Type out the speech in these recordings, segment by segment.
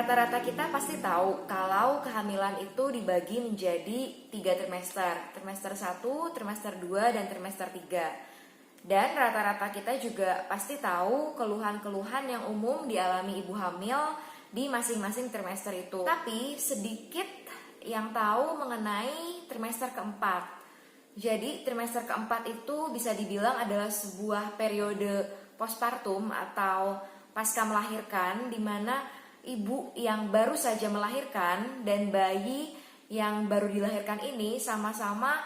Rata-rata kita pasti tahu kalau kehamilan itu dibagi menjadi 3 trimester. Trimester 1, trimester 2, dan trimester 3. Dan rata-rata kita juga pasti tahu keluhan-keluhan yang umum dialami ibu hamil di masing-masing trimester itu. Tapi sedikit yang tahu mengenai trimester keempat. Jadi trimester keempat itu bisa dibilang adalah sebuah periode postpartum atau pasca melahirkan, di mana ibu yang baru saja melahirkan dan bayi yang baru dilahirkan ini sama-sama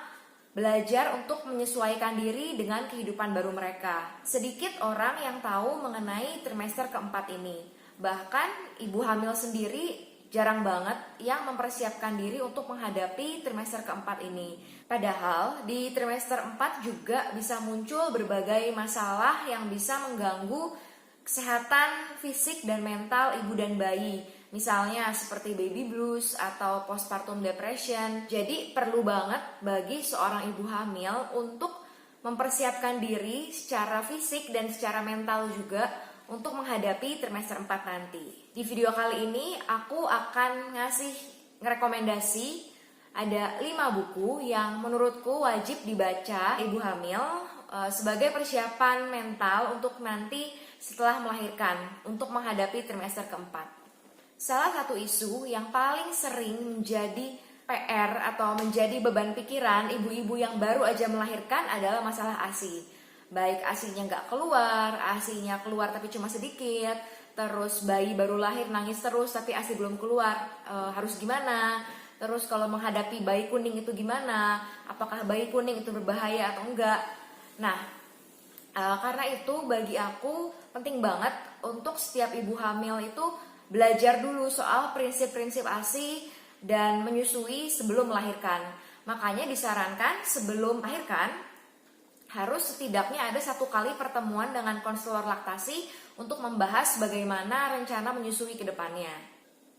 belajar untuk menyesuaikan diri dengan kehidupan baru mereka. Sedikit orang yang tahu mengenai trimester keempat ini. Bahkan ibu hamil sendiri jarang banget yang mempersiapkan diri untuk menghadapi trimester keempat ini. Padahal di trimester 4 juga bisa muncul berbagai masalah yang bisa mengganggu kesehatan fisik dan mental ibu dan bayi. Misalnya seperti baby blues atau postpartum depression. Jadi perlu banget bagi seorang ibu hamil untuk mempersiapkan diri secara fisik dan secara mental juga untuk menghadapi trimester 4 nanti. Di video kali ini aku akan ngasih rekomendasi ada 5 buku yang menurutku wajib dibaca ibu hamil sebagai persiapan mental untuk nanti setelah melahirkan untuk menghadapi trimester keempat. Salah satu isu yang paling sering menjadi PR atau menjadi beban pikiran ibu-ibu yang baru aja melahirkan adalah masalah ASI. Baik ASInya nggak keluar, ASInya keluar tapi cuma sedikit, terus bayi baru lahir nangis terus tapi ASI belum keluar, harus gimana? Terus kalau menghadapi bayi kuning itu gimana? Apakah bayi kuning itu berbahaya atau enggak? Nah, karena itu bagi aku penting banget untuk setiap ibu hamil itu belajar dulu soal prinsip-prinsip ASI dan menyusui sebelum melahirkan. Makanya disarankan sebelum melahirkan harus setidaknya ada 1 kali pertemuan dengan konselor laktasi untuk membahas bagaimana rencana menyusui ke depannya.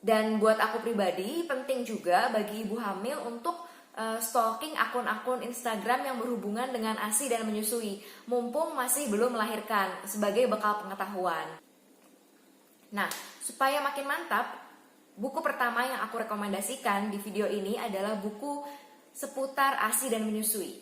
Dan buat aku pribadi penting juga bagi ibu hamil untuk stalking akun-akun Instagram yang berhubungan dengan ASI dan menyusui, mumpung masih belum melahirkan, sebagai bekal pengetahuan. Nah, supaya makin mantap, buku pertama yang aku rekomendasikan di video ini adalah buku seputar ASI dan menyusui.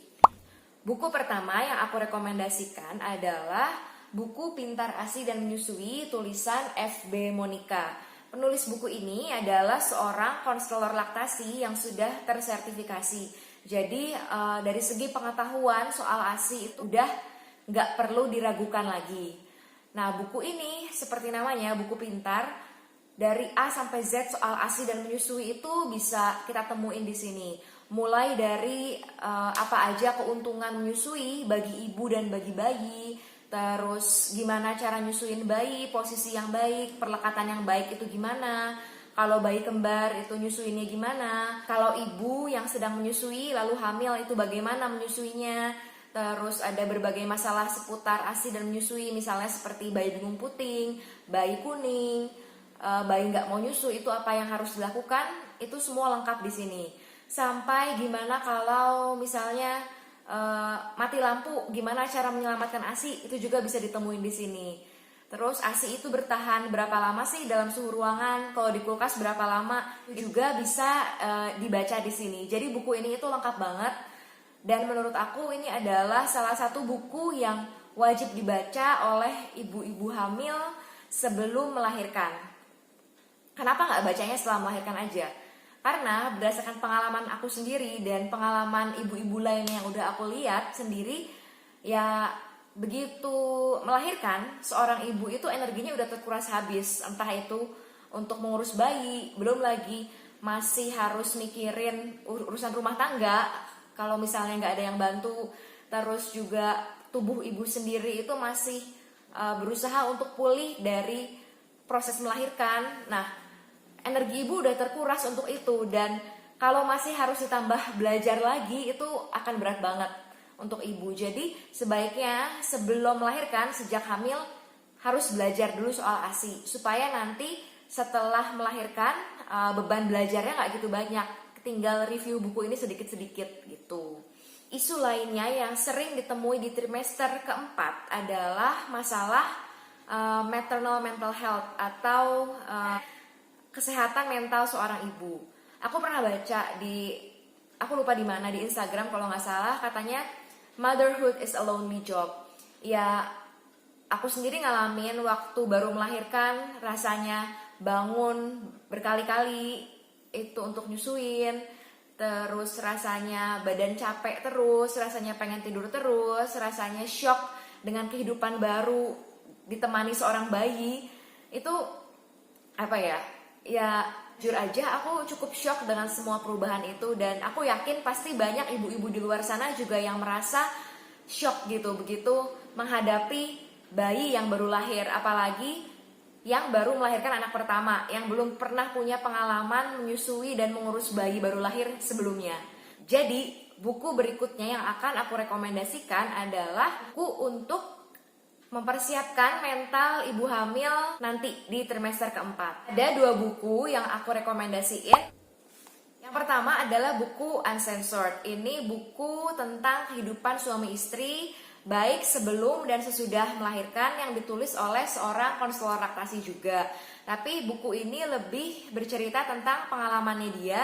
Buku pertama yang aku rekomendasikan adalah buku Pintar ASI dan Menyusui tulisan F.B. Monica. Penulis buku ini adalah seorang konselor laktasi yang sudah tersertifikasi. Jadi dari segi pengetahuan soal ASI itu udah nggak perlu diragukan lagi. Nah, buku ini seperti namanya, buku pintar, dari A sampai Z soal ASI dan menyusui itu bisa kita temuin di sini. Mulai dari apa aja keuntungan menyusui bagi ibu dan bagi bayi, terus gimana cara nyusuin bayi, posisi yang baik, perlekatan yang baik itu gimana, kalau bayi kembar itu nyusuinnya gimana, kalau ibu yang sedang menyusui lalu hamil itu bagaimana menyusuinya. Terus ada berbagai masalah seputar ASI dan menyusui, misalnya seperti bayi bingung puting, bayi kuning, bayi nggak mau nyusu itu apa yang harus dilakukan, itu semua lengkap di sini. Sampai gimana kalau misalnya mati lampu, gimana cara menyelamatkan ASI, itu juga bisa ditemuin di sini. Terus ASI itu bertahan berapa lama sih dalam suhu ruangan, kalau di kulkas berapa lama, juga bisa dibaca di sini. Jadi buku ini itu lengkap banget, dan menurut aku ini adalah salah satu buku yang wajib dibaca oleh ibu-ibu hamil sebelum melahirkan. Kenapa nggak bacanya setelah melahirkan aja? Karena berdasarkan pengalaman aku sendiri dan pengalaman ibu-ibu lain yang udah aku lihat sendiri, ya begitu melahirkan, seorang ibu itu energinya udah terkuras habis. Entah itu untuk mengurus bayi, belum lagi masih harus mikirin urusan rumah tangga kalau misalnya nggak ada yang bantu. Terus juga tubuh ibu sendiri itu masih berusaha untuk pulih dari proses melahirkan. Nah, energi ibu udah terkuras untuk itu, dan kalau masih harus ditambah belajar lagi itu akan berat banget untuk ibu. Jadi sebaiknya sebelum melahirkan, sejak hamil harus belajar dulu soal ASI supaya nanti setelah melahirkan beban belajarnya nggak gitu banyak, tinggal review buku ini sedikit-sedikit gitu. Isu lainnya yang sering ditemui di trimester keempat adalah masalah maternal mental health atau kesehatan mental seorang ibu. Aku pernah baca aku lupa di mana, di Instagram kalau nggak salah, katanya motherhood is a lonely job. Ya, aku sendiri ngalamin waktu baru melahirkan, rasanya bangun berkali-kali itu untuk nyusuin, terus rasanya badan capek terus, rasanya pengen tidur terus, rasanya shock dengan kehidupan baru ditemani seorang bayi. Itu apa ya? Ya jujur aja aku cukup shock dengan semua perubahan itu, dan aku yakin pasti banyak ibu-ibu di luar sana juga yang merasa shock gitu begitu menghadapi bayi yang baru lahir, apalagi yang baru melahirkan anak pertama, yang belum pernah punya pengalaman menyusui dan mengurus bayi baru lahir sebelumnya. Jadi buku berikutnya yang akan aku rekomendasikan adalah buku untuk mempersiapkan mental ibu hamil nanti di trimester keempat. Ada 2 buku yang aku rekomendasiin. Yang pertama adalah buku Uncensored. Ini buku tentang kehidupan suami istri baik sebelum dan sesudah melahirkan, yang ditulis oleh seorang konselor laktasi juga. Tapi buku ini lebih bercerita tentang pengalamannya dia,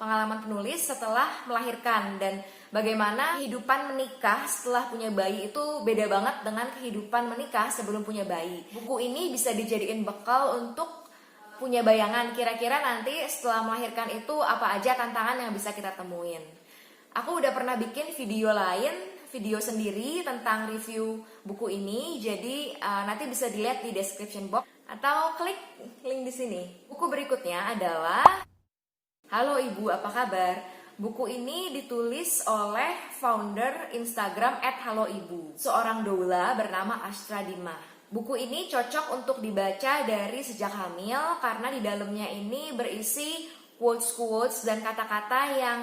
pengalaman penulis setelah melahirkan, dan bagaimana kehidupan menikah setelah punya bayi itu beda banget dengan kehidupan menikah sebelum punya bayi. Buku ini bisa dijadiin bekal untuk punya bayangan kira-kira nanti setelah melahirkan itu apa aja tantangan yang bisa kita temuin. Aku udah pernah bikin video sendiri tentang review buku ini, jadi nanti bisa dilihat di description box atau klik link di sini. Buku berikutnya adalah Halo Ibu, apa kabar? Buku ini ditulis oleh founder Instagram @haloibu, seorang doula bernama Astra Dimah. Buku ini cocok untuk dibaca dari sejak hamil karena di dalamnya ini berisi quotes-quotes dan kata-kata yang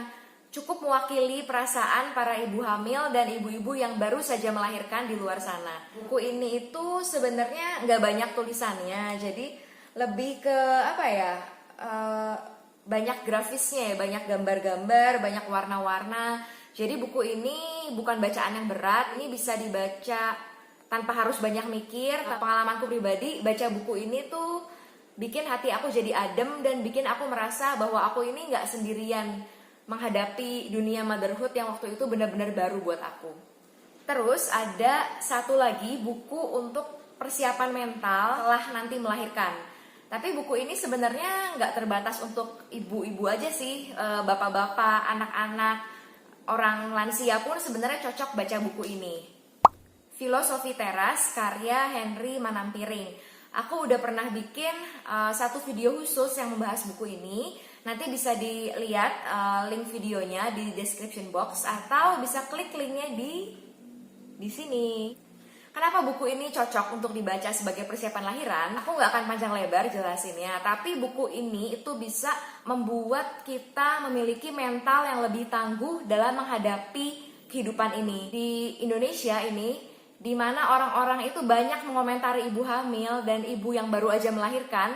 cukup mewakili perasaan para ibu hamil dan ibu-ibu yang baru saja melahirkan di luar sana. Buku ini itu sebenarnya nggak banyak tulisannya, jadi lebih ke apa ya, banyak grafisnya ya, banyak gambar-gambar, banyak warna-warna. Jadi buku ini bukan bacaan yang berat, ini bisa dibaca tanpa harus banyak mikir. Pengalamanku pribadi, baca buku ini tuh bikin hati aku jadi adem dan bikin aku merasa bahwa aku ini nggak sendirian menghadapi dunia motherhood yang waktu itu benar-benar baru buat aku. Terus ada satu lagi buku untuk persiapan mental setelah nanti melahirkan. Tapi buku ini sebenarnya nggak terbatas untuk ibu-ibu aja sih, bapak-bapak, anak-anak, orang lansia pun sebenarnya cocok baca buku ini. Filosofi Teras karya Henry Manampiring. Aku udah pernah bikin satu video khusus yang membahas buku ini. Nanti bisa dilihat link videonya di description box atau bisa klik linknya di sini. Kenapa buku ini cocok untuk dibaca sebagai persiapan lahiran? Aku nggak akan panjang lebar jelasinnya, tapi buku ini itu bisa membuat kita memiliki mental yang lebih tangguh dalam menghadapi kehidupan ini. Di Indonesia ini, di mana orang-orang itu banyak mengomentari ibu hamil dan ibu yang baru aja melahirkan,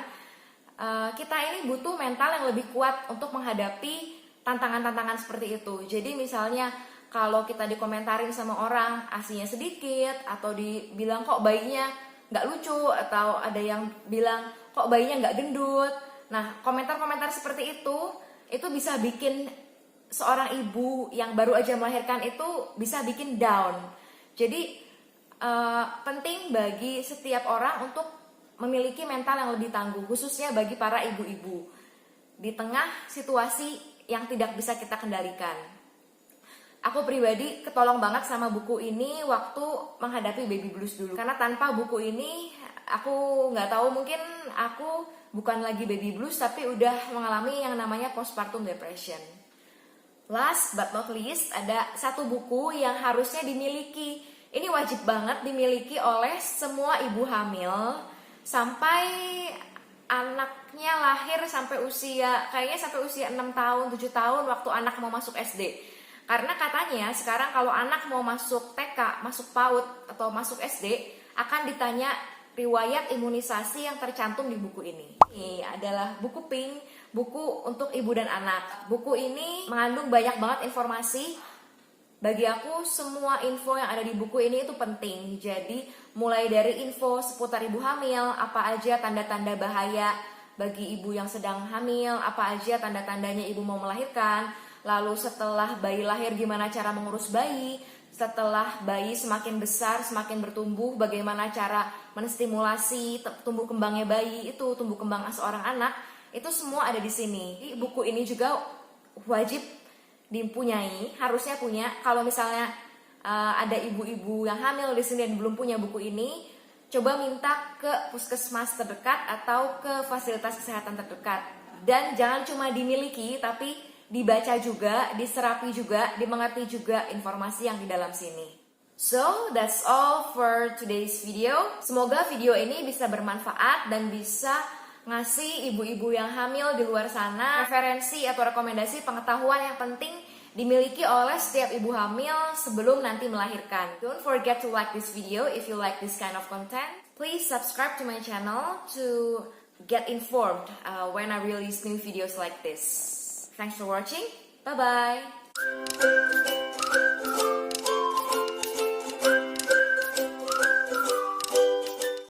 kita ini butuh mental yang lebih kuat untuk menghadapi tantangan-tantangan seperti itu. Jadi misalnya kalau kita dikomentarin sama orang asinya sedikit, atau dibilang kok bayinya nggak lucu, atau ada yang bilang kok bayinya nggak gendut. Nah, komentar-komentar seperti itu bisa bikin seorang ibu yang baru aja melahirkan itu bisa bikin down. Jadi penting bagi setiap orang untuk memiliki mental yang lebih tangguh, khususnya bagi para ibu-ibu di tengah situasi yang tidak bisa kita kendalikan. Aku pribadi ketolong banget sama buku ini waktu menghadapi baby blues dulu, karena tanpa buku ini aku nggak tahu, mungkin aku bukan lagi baby blues tapi udah mengalami yang namanya postpartum depression. Last but not least, ada satu buku yang harusnya dimiliki. Ini wajib banget dimiliki oleh semua ibu hamil sampai anaknya lahir, sampai usia 6 tahun, 7 tahun waktu anak mau masuk SD. Karena katanya sekarang kalau anak mau masuk TK, masuk PAUD atau masuk SD, akan ditanya riwayat imunisasi yang tercantum di buku ini. Ini adalah buku Pink, buku untuk ibu dan anak. Buku ini mengandung banyak banget informasi. Bagi aku semua info yang ada di buku ini itu penting. Jadi mulai dari info seputar ibu hamil, apa aja tanda-tanda bahaya bagi ibu yang sedang hamil, apa aja tanda-tandanya ibu mau melahirkan, lalu setelah bayi lahir gimana cara mengurus bayi, setelah bayi semakin besar, semakin bertumbuh, bagaimana cara menstimulasi tumbuh kembangnya bayi itu, tumbuh kembang seorang anak, itu semua ada di sini. Jadi, buku ini juga wajib dipunyai, harusnya punya. Kalau misalnya ada ibu-ibu yang hamil di sini dan belum punya buku ini, coba minta ke puskesmas terdekat atau ke fasilitas kesehatan terdekat. Dan jangan cuma dimiliki, tapi dibaca juga, diserapi juga, dimengerti juga informasi yang di dalam sini. So, that's all for today's video. Semoga video ini bisa bermanfaat dan bisa ngasih ibu-ibu yang hamil di luar sana referensi atau rekomendasi pengetahuan yang penting dimiliki oleh setiap ibu hamil sebelum nanti melahirkan. Don't forget to like this video if you like this kind of content. Please subscribe to my channel to get informed when I release new videos like this. Thanks for watching. Bye-bye.